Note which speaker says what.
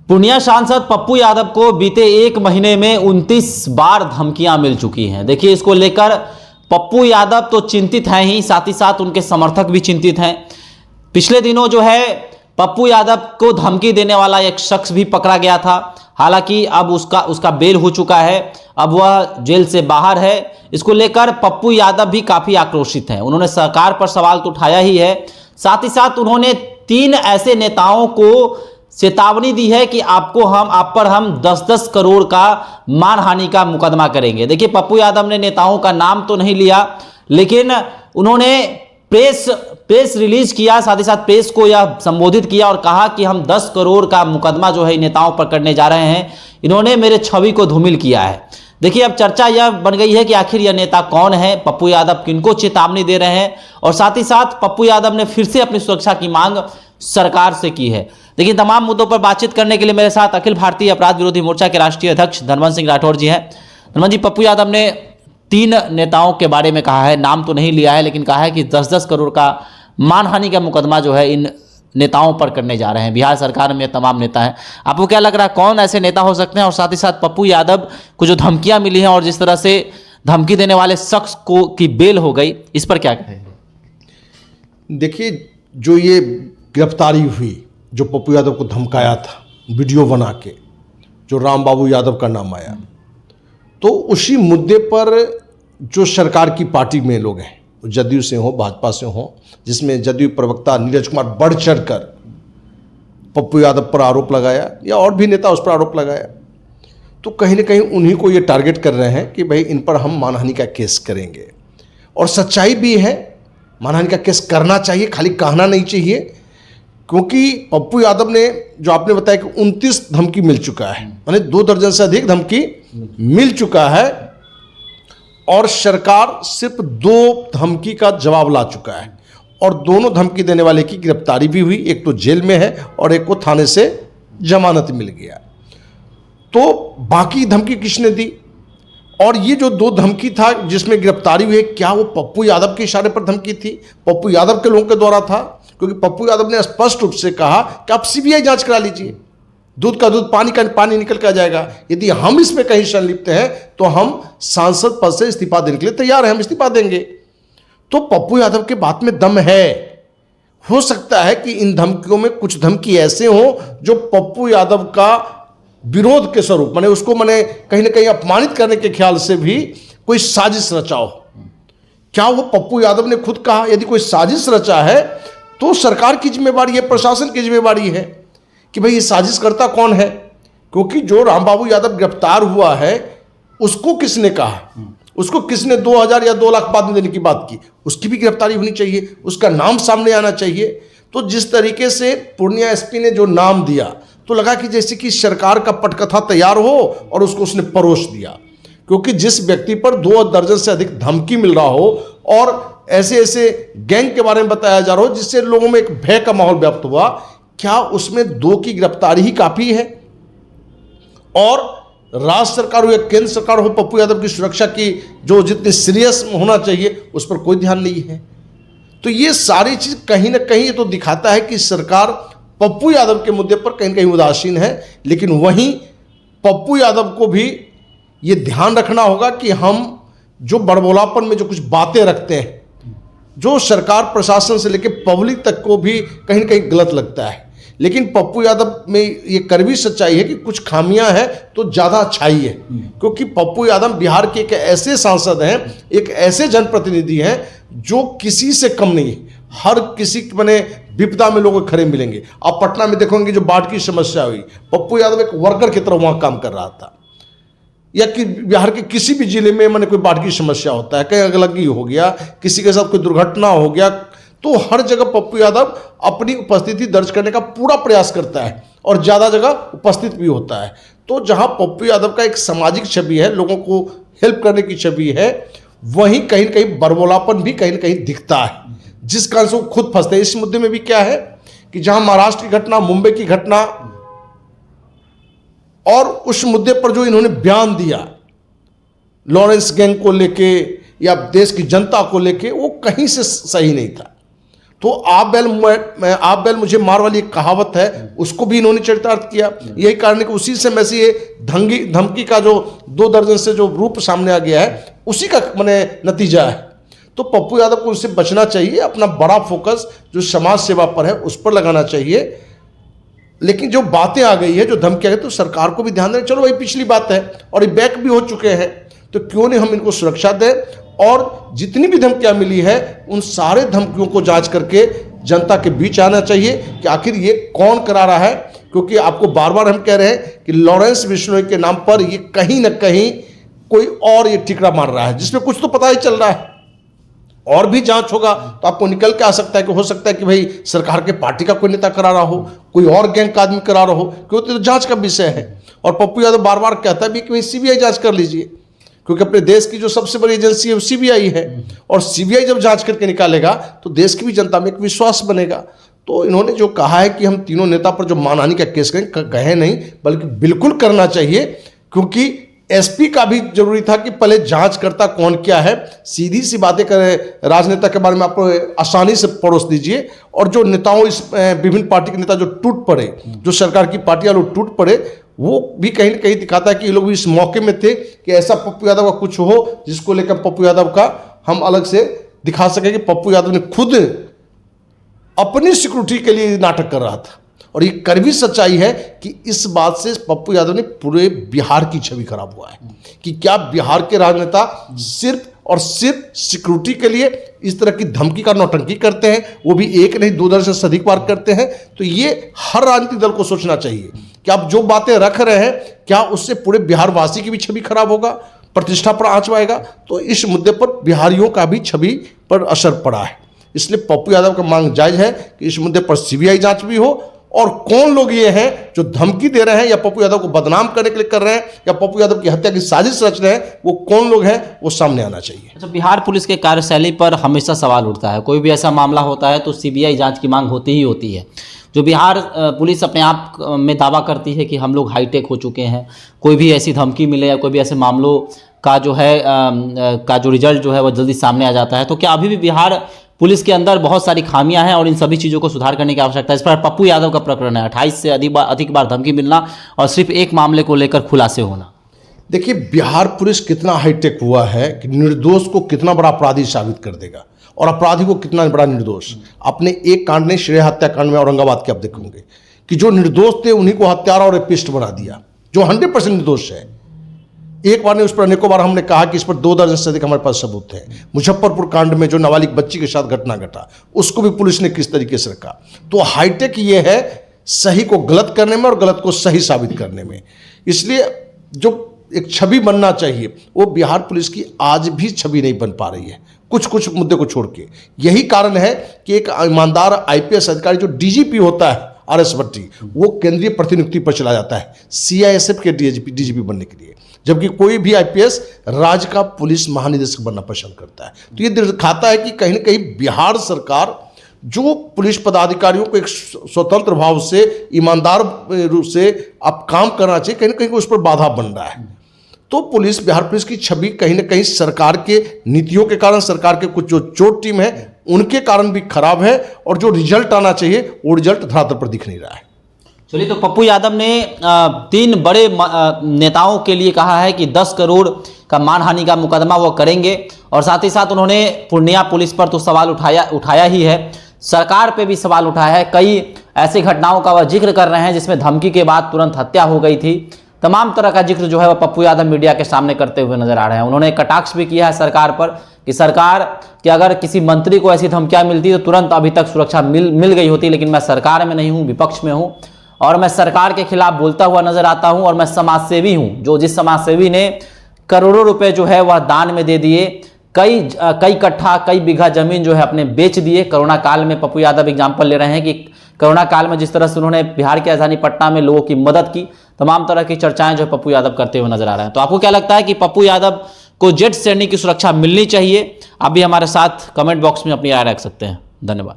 Speaker 1: पूर्णिया सांसद पप्पू यादव को बीते एक महीने में 29 बार धमकियां मिल चुकी हैं। देखिए, इसको लेकर पप्पू यादव तो चिंतित हैं ही, साथ ही साथ उनके समर्थक भी चिंतित हैं। पिछले दिनों जो है पप्पू यादव को धमकी देने वाला एक शख्स भी पकड़ा गया था। हालांकि अब उसका बेल हो चुका है, अब वह जेल से बाहर है। इसको लेकर पप्पू यादव भी काफ़ी आक्रोशित हैं। उन्होंने सरकार पर सवाल तो उठाया ही है, साथ ही साथ उन्होंने 3 ऐसे नेताओं को चेतावनी दी है कि आप पर हम 10-10 करोड़ का मानहानि का मुकदमा करेंगे। देखिए, पप्पू यादव ने नेताओं का नाम तो नहीं लिया, लेकिन उन्होंने प्रेस रिलीज किया, साथ ही साथ प्रेस को यह संबोधित किया और कहा कि हम 10 करोड़ का मुकदमा जो है नेताओं पर करने जा रहे हैं। इन्होंने मेरे छवि को धूमिल किया है। देखिए, अब चर्चा यह बन गई है कि आखिर यह नेता कौन है, पप्पू यादव किनको चेतावनी दे रहे हैं, और साथ ही साथ पप्पू यादव ने फिर से अपनी सुरक्षा की मांग सरकार से की है। देखिए, तमाम मुद्दों पर बातचीत करने के लिए मेरे साथ अखिल भारतीय अपराध विरोधी मोर्चा के राष्ट्रीय अध्यक्ष धनवंत सिंह राठौर जी हैं। धनवंत जी, पप्पू यादव ने 3 नेताओं के बारे में कहा है, नाम तो नहीं लिया है, लेकिन कहा है कि 10-10 करोड़ का मानहानि का मुकदमा जो है इन नेताओं पर करने जा रहे हैं। बिहार सरकार में तमाम नेता हैं। आपको क्या लग रहा है, कौन ऐसे नेता हो सकते हैं? और साथ ही साथ पप्पू यादव को जो धमकियां मिली हैं और जिस तरह से धमकी देने वाले शख्स को की बेल हो गई, इस पर क्या कहेंगे?
Speaker 2: देखिए, जो ये गिरफ्तारी हुई, जो पप्पू यादव को धमकाया था वीडियो बना के, जो राम बाबू यादव का नाम आया, तो उसी मुद्दे पर जो सरकार की पार्टी में लोग हैं, जदयू से हो, भाजपा से हो, जिसमें जदयू प्रवक्ता नीरज कुमार बढ़ चढ़कर पप्पू यादव पर आरोप लगाया, या और भी नेता उस पर आरोप लगाया, तो कहीं ना कहीं उन्हीं को ये टारगेट कर रहे हैं कि भाई इन पर हम मानहानि का केस करेंगे। और सच्चाई भी है, मानहानि का केस करना चाहिए, खाली कहना नहीं चाहिए। क्योंकि पप्पू यादव ने, जो आपने बताया कि 29 धमकी मिल चुका है, माने 2 दर्जन से अधिक धमकी मिल चुका है, और सरकार सिर्फ 2 धमकी का जवाब ला चुका है, और दोनों धमकी देने वाले की गिरफ्तारी भी हुई। एक तो जेल में है और एक को थाने से जमानत मिल गया। तो बाकी धमकी किसने दी? और ये जो 2 धमकी था जिसमें गिरफ्तारी हुई, क्या वो पप्पू यादव के इशारे पर धमकी थी, पप्पू यादव के लोगों के द्वारा था? क्योंकि पप्पू यादव ने स्पष्ट रूप से कहा कि आप सीबीआई जांच करा लीजिए, दूध का दूध, पानी का पानी निकल कर जाएगा। यदि हम इसमें कहीं संलिप्त हैं तो हम सांसद पद से इस्तीफा देने के लिए तैयार हैं, हम इस्तीफा देंगे। तो पप्पू यादव के बात में दम है। हो सकता है कि इन धमकियों में कुछ धमकी ऐसे हो जो पप्पू यादव का विरोध के स्वरूप, माने उसको कहीं ना कहीं अपमानित करने के ख्याल से भी कोई साजिश रचा हो। क्या वो पप्पू यादव ने खुद कहा? यदि कोई साजिश रचा है तो सरकार की जिम्मेवारी है, प्रशासन की जिम्मेवारी है कि भाई ये साजिश करता कौन है। क्योंकि जो राम बाबू यादव गिरफ्तार हुआ है, उसको किसने कहा, उसको किसने 2000 या 2 लाख बाद में देने की बात की, उसकी भी गिरफ्तारी होनी चाहिए, उसका नाम सामने आना चाहिए। तो जिस तरीके से पूर्णिया एसपी ने जो नाम दिया, तो लगा कि जैसे कि सरकार का पटकथा तैयार हो और उसको उसने परोस दिया। क्योंकि जिस व्यक्ति पर 2 दर्जन से अधिक धमकी मिल रहा हो और ऐसे ऐसे गैंग के बारे में बताया जा रहा हो जिससे लोगों में एक भय का माहौल व्याप्त हुआ, क्या उसमें 2 की गिरफ्तारी ही काफी है? और राज्य सरकार हो या केंद्र सरकार हो, पप्पू यादव की सुरक्षा की जो जितनी सीरियस होना चाहिए उस पर कोई ध्यान नहीं है। तो ये सारी चीज कहीं ना कहीं तो दिखाता है कि सरकार पप्पू यादव के मुद्दे पर कहीं ना कहीं उदासीन है। लेकिन वहीं पप्पू यादव को भी ये ध्यान रखना होगा कि हम जो बड़बोलापन में जो कुछ बातें रखते हैं, जो सरकार प्रशासन से लेकर पब्लिक तक को भी कहीं ना कहीं गलत लगता है। लेकिन पप्पू यादव में ये कड़वी सच्चाई है कि कुछ खामियां हैं तो ज़्यादा अच्छाई है। क्योंकि पप्पू यादव बिहार के एक ऐसे सांसद हैं, एक ऐसे जनप्रतिनिधि हैं जो किसी से कम नहीं है। हर किसी विपदा में लोगों को खड़े मिलेंगे। आप पटना में देखोगे जो बाढ़ की समस्या हुई, पप्पू यादव एक वर्कर की तरह वहाँ काम कर रहा था। या कि बिहार के किसी भी जिले में कोई बाढ़ की समस्या होता है, कहीं अगलगी हो गया, किसी के साथ कोई दुर्घटना हो गया, तो हर जगह पप्पू यादव अपनी उपस्थिति दर्ज करने का पूरा प्रयास करता है और ज़्यादा जगह उपस्थित भी होता है। तो जहाँ पप्पू यादव का एक सामाजिक छवि है, लोगों को हेल्प करने की छवि है, वहीं कहीं ना कहीं बड़बोलापन भी कहीं ना कहीं दिखता है, जिस कारण से वो खुद फंसते हैं। इस मुद्दे में भी क्या है कि जहाँ महाराष्ट्र की घटना, मुंबई की घटना, और उस मुद्दे पर जो इन्होंने बयान दिया लॉरेंस गैंग को लेके या देश की जनता को लेके, वो कहीं से सही नहीं था। तो आप बैल मुझे मार वाली एक कहावत है, उसको भी इन्होंने चरितार्थ किया। यही कारण है कि उसी समय से ये धमकी का जो 2 दर्जन से जो रूप सामने आ गया है, उसी का मैंने नतीजा है। तो पप्पू यादव को उससे बचना चाहिए, अपना बड़ा फोकस जो समाज सेवा पर है उस पर लगाना चाहिए। लेकिन जो बातें आ गई है, जो धमकी आ गई, तो सरकार को भी ध्यान देना, चलो वही पिछली बात है और ये बैक भी हो चुके हैं, तो क्यों नहीं हम इनको सुरक्षा दें, और जितनी भी धमकियां मिली है उन सारे धमकियों को जांच करके जनता के बीच आना चाहिए कि आखिर ये कौन करा रहा है। क्योंकि आपको बार बार हम कह रहे हैं कि लॉरेंस बिश्नोई के नाम पर ये कहीं ना कहीं कोई और ये ठिकरा मार रहा है, जिसमें कुछ तो पता ही चल रहा है। और भी जांच होगा तो आपको निकल के आ सकता है कि हो सकता है कि भाई सरकार के पार्टी का कोई नेता करा रहा हो, कोई और गैंग का आदमी करा रहा हो, क्योंकि तो जांच का विषय है। और पप्पू यादव बार बार कहता भी कि भाई सीबीआई जांच कर लीजिए, क्योंकि अपने देश की जो सबसे बड़ी एजेंसी है वो सीबीआई है, और सीबीआई जब जांच करके निकालेगा तो देश की भी जनता में एक विश्वास बनेगा। तो इन्होंने जो कहा है कि हम तीनों नेता पर जो मानहानि का केस कहे नहीं, बल्कि बिल्कुल करना चाहिए, क्योंकि एसपी का भी जरूरी था कि पहले जांच करता कौन क्या है। सीधी सी बातें करें राजनेता के बारे में, आप आसानी से परोस दीजिए। और जो नेताओं, इस विभिन्न पार्टी के नेता जो टूट पड़े, जो सरकार की पार्टियां लोग टूट पड़े, वो भी कहीं ना कहीं दिखाता है कि ये लोग भी इस मौके में थे कि ऐसा पप्पू यादव का कुछ हो जिसको लेकर पप्पू यादव का हम अलग से दिखा सके कि पप्पू यादव ने खुद अपनी सिक्योरिटी के लिए नाटक कर रहा था। और ये कड़वी सच्चाई है कि इस बात से पप्पू यादव ने पूरे बिहार की छवि खराब हुआ है कि क्या बिहार के राजनेता सिर्फ और सिर्फ सिक्योरिटी के लिए इस तरह की धमकी का नौटंकी करते हैं, वो भी एक नहीं 2 दर्जन से अधिक बार करते हैं। तो ये हर राजनीतिक दल को सोचना चाहिए कि आप जो बातें रख रहे हैं, क्या उससे पूरे बिहार वासी की भी छवि खराब होगा, प्रतिष्ठा पर आंच आएगा। तो इस मुद्दे पर बिहारियों का भी छवि पर असर पड़ा है। इसलिए पप्पू यादव का मांग जायज है कि इस मुद्दे पर सीबीआई जांच भी हो, और कौन लोग ये हैं जो धमकी दे रहे हैं या पप्पू यादव को बदनाम करने के लिए कर रहे हैं या पप्पू यादव की हत्या की साजिश रच रहे हैं, वो कौन लोग हैं वो सामने आना चाहिए।
Speaker 1: अच्छा, बिहार पुलिस के कार्यशैली पर हमेशा सवाल उठता है। कोई भी ऐसा मामला होता है तो सीबीआई जांच की मांग होती ही होती है। जो बिहार पुलिस अपने आप में दावा करती है कि हम लोग हाईटेक हो चुके हैं, कोई भी ऐसी धमकी मिले या कोई भी ऐसे मामलों का जो है का जो रिजल्ट जो है वो जल्दी सामने आ जाता है, तो क्या अभी भी बिहार पुलिस के अंदर बहुत सारी खामियां हैं और इन सभी चीज़ों को सुधार करने की आवश्यकता है? इस पर पप्पू यादव का प्रकरण है, 28 से अधिक बार धमकी मिलना और सिर्फ एक मामले को लेकर खुलासे होना।
Speaker 2: देखिए, बिहार पुलिस कितना हाईटेक हुआ है कि निर्दोष को कितना बड़ा अपराधी साबित कर देगा और अपराधी को कितना बड़ा निर्दोष। अपने एक कांड ने, श्रेय हत्याकांड में औरंगाबाद के आप देखोगे कि जो निर्दोष थे उन्हीं को हत्यारा और रेपिस्ट बना दिया, जो 100% निर्दोष है। एक बार नहीं, उस पर अनेकों बार हमने कहा कि इस पर 2 दर्जन से अधिक हमारे पास सबूत है। मुजफ्फरपुर कांड में जो नाबालिग बच्ची के साथ घटना घटा, उसको भी पुलिस ने किस तरीके से रखा। तो हाईटेक ये है सही को गलत करने में और गलत को सही साबित करने में। इसलिए जो एक छवि बनना चाहिए वो बिहार पुलिस की आज भी छवि नहीं बन पा रही है, कुछ मुद्दे को छोड़ के। यही कारण है कि एक ईमानदार IPS अधिकारी जो DGP होता है, RS भट्टी, वो केंद्रीय प्रतिनियुक्ति पर चला जाता है CISF के DGP बनने के लिए, जबकि कोई भी IPS राज्य का पुलिस महानिदेशक बनना पसंद करता है। तो ये दिखाता है कि कहीं ना कहीं बिहार सरकार जो पुलिस पदाधिकारियों को एक स्वतंत्र भाव से, ईमानदार रूप से अब काम करना चाहिए, कहीं ना कहीं उस पर बाधा बन रहा है। तो बिहार पुलिस की छवि कहीं ना कहीं सरकार के नीतियों के कारण, सरकार के कुछ जो चोट टीम है उनके कारण भी खराब है, और जो रिजल्ट आना चाहिए वो रिजल्ट धरातल पर दिख नहीं रहा है।
Speaker 1: चलिए, तो पप्पू यादव ने 3 बड़े नेताओं के लिए कहा है कि 10 करोड़ का मानहानि का मुकदमा वो करेंगे, और साथ ही साथ उन्होंने पूर्णिया पुलिस पर तो सवाल उठाया ही है, सरकार पे भी सवाल उठाया है। कई ऐसी घटनाओं का वह जिक्र कर रहे हैं जिसमें धमकी के बाद तुरंत हत्या हो गई थी। तमाम तरह का जिक्र जो है वह पप्पू यादव मीडिया के सामने करते हुए नजर आ रहे हैं। उन्होंने कटाक्ष भी किया है सरकार पर कि सरकार कि अगर किसी मंत्री को ऐसी धमकियां मिलती तो तुरंत अभी तक सुरक्षा मिल गई होती, लेकिन मैं सरकार में नहीं हूं, विपक्ष में हूं और मैं सरकार के खिलाफ बोलता हुआ नजर आता हूं, और मैं समाजसेवी हूं। जिस समाजसेवी ने करोड़ों रुपए जो है वह दान में दे दिए, कई कट्ठा कई बीघा जमीन जो है अपने बेच दिए। कोरोना काल में पप्पू यादव एग्जाम्पल ले रहे हैं कि कोरोना काल में जिस तरह से उन्होंने बिहार की राजधानी पटना में लोगों की मदद की, तमाम तरह की चर्चाएं जो पप्पू यादव करते हुए नजर आ रहे हैं। तो आपको क्या लगता है कि पप्पू यादव को जेड श्रेणी की सुरक्षा मिलनी चाहिए? आप भी हमारे साथ कमेंट बॉक्स में अपनी राय रख सकते हैं। धन्यवाद।